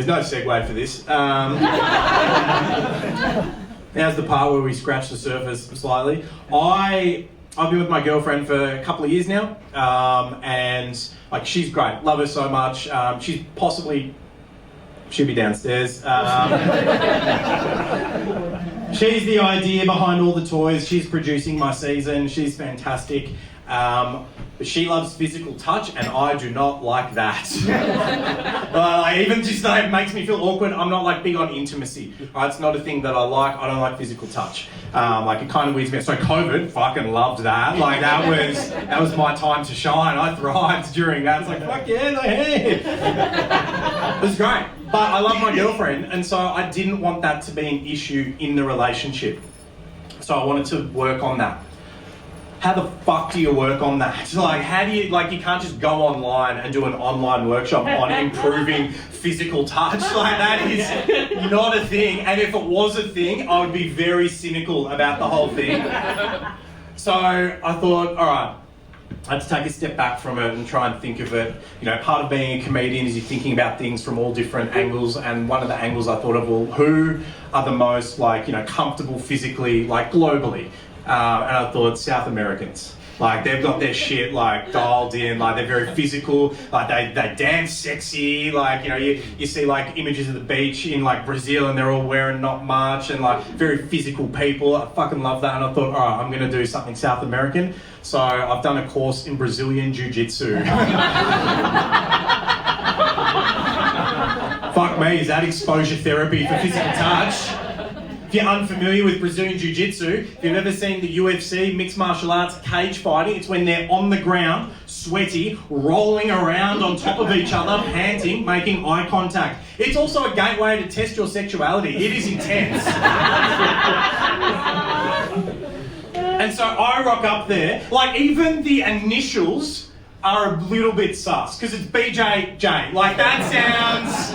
There's no segue for this. Now's the part where we scratch the surface slightly. I've been with my girlfriend for a couple of years now, and like she's great. Love her so much. She'll be downstairs. She's the idea behind all the toys. She's producing my season. She's fantastic. But she loves physical touch, and I do not like that. Even just though it makes me feel awkward, I'm not like big on intimacy. Right? It's not a thing that I like. I don't like physical touch. It kind of weirds me out. So COVID, fucking loved that. Like that was my time to shine. I thrived during that. It's like, fuck yeah, hey. It was great. But I love my girlfriend, and so I didn't want that to be an issue in the relationship. So I wanted to work on that. How the fuck do you work on that? Like, how do you, you can't just go online and do an online workshop on improving physical touch. Like, that is not a thing. And if it was a thing, I would be very cynical about the whole thing. So I thought, all right, I had to take a step back from it and try and think of it. Part of being a comedian is you're thinking about things from all different angles. And one of the angles I thought of, well, who are the most, comfortable physically, globally? And I thought South Americans. They've got their shit, dialed in, they're very physical, they dance sexy, you see, images of the beach in, Brazil, and they're all wearing not much, and, very physical people. I fucking love that, and I thought, all right, I'm going to do something South American. So I've done a course in Brazilian Jiu-Jitsu. Fuck me, is that exposure therapy for physical touch? If you're unfamiliar with Brazilian Jiu-Jitsu, if you've ever seen the UFC, mixed martial arts, cage fighting, it's when they're on the ground, sweaty, rolling around on top of each other, panting, making eye contact. It's also a gateway to test your sexuality. It is intense. And so I rock up there, even the initials are a little bit sus, because it's BJJ. That sounds...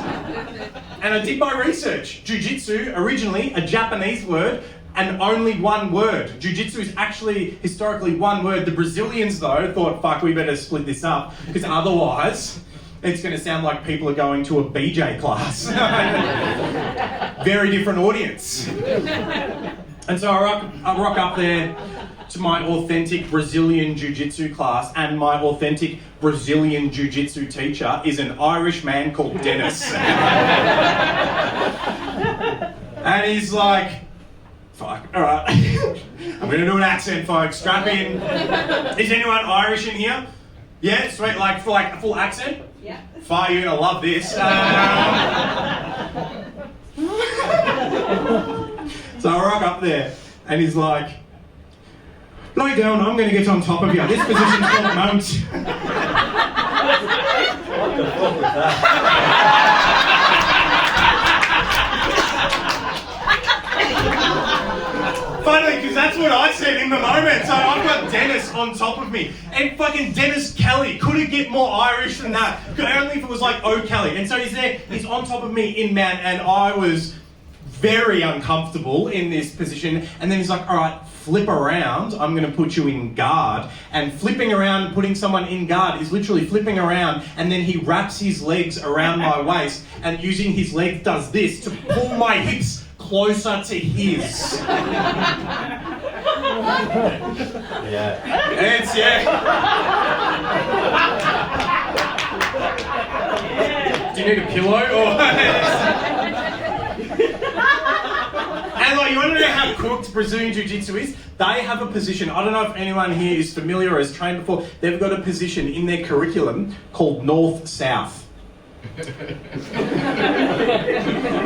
And I did my research. Jiu-jitsu, originally a Japanese word, and only one word. Jiu-jitsu is actually historically one word. The Brazilians, though, thought, fuck, we better split this up, because otherwise it's going to sound like people are going to a BJ class. Very different audience. And so I rock up there to my authentic Brazilian Jiu-Jitsu class, and my authentic Brazilian Jiu-Jitsu teacher is an Irish man called Dennis. And he's like, fuck, all right, I'm going to do an accent, folks, strap in. Is anyone Irish in here? Yeah, sweet, for a full accent? Yeah. Fire, you're going to love this. So I rock up there, and he's like, lie down, I'm going to get on top of you. This position's called mount. What the fuck was that? Funny, because that's what I said in the moment. So I've got Dennis on top of me. And fucking Dennis Kelly couldn't get more Irish than that. Only if it was O'Kelly. And so he's there, he's on top of me in mount, and I was very uncomfortable in this position. And then he's like, all right, flip around, I'm going to put you in guard. And flipping around and putting someone in guard is literally flipping around, and then he wraps his legs around my waist, and using his legs does this to pull my hips closer to his. Yeah. It's, yeah. Do you need a pillow? Or... And you want to know how cooked Brazilian Jiu-Jitsu is? They have a position, I don't know if anyone here is familiar or has trained before, they've got a position in their curriculum called North-South.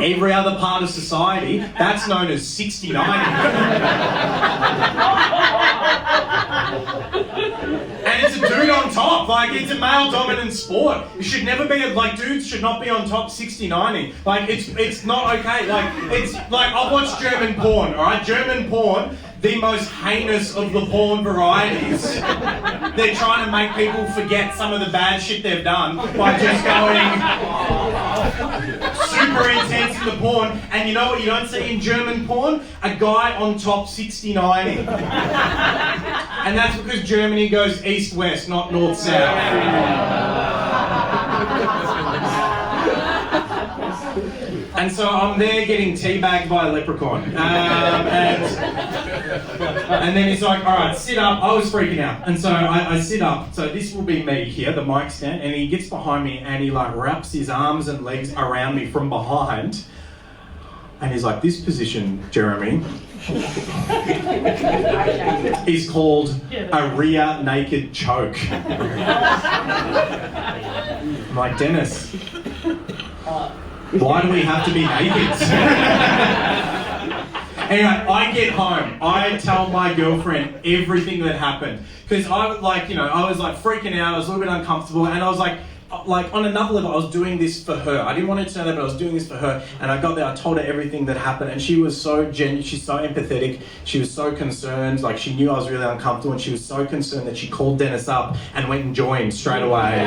Every other part of society, that's known as 60-90. And it's a dude on top, it's a male dominant sport. It should never be, dudes should not be on top 60-90. It's not okay. I've watched German porn, alright? German porn, the most heinous of the porn varieties. They're trying to make people forget some of the bad shit they've done by just going super intense in the porn. And you know what you don't see in German porn? A guy on top 60-90. And that's because Germany goes east-west, not north-south. And so I'm there getting teabagged by a leprechaun. And then he's like, all right, sit up. I was freaking out. And so I sit up. So this will be me here, the mic stand. And he gets behind me and he like wraps his arms and legs around me from behind. And he's like, this position, Jeremy, is called a rear naked choke. I'm like, Dennis, why do we have to be naked? Anyway, I get home. I tell my girlfriend everything that happened. Because I was like, I was like freaking out. I was a little bit uncomfortable. And I was like on another level, I was doing this for her. I didn't want her to know that, but I was doing this for her. And I got there, I told her everything that happened. And she was so genuine. She's so empathetic. She was so concerned. Like, she knew I was really uncomfortable. And she was so concerned that she called Dennis up and went and joined straight away.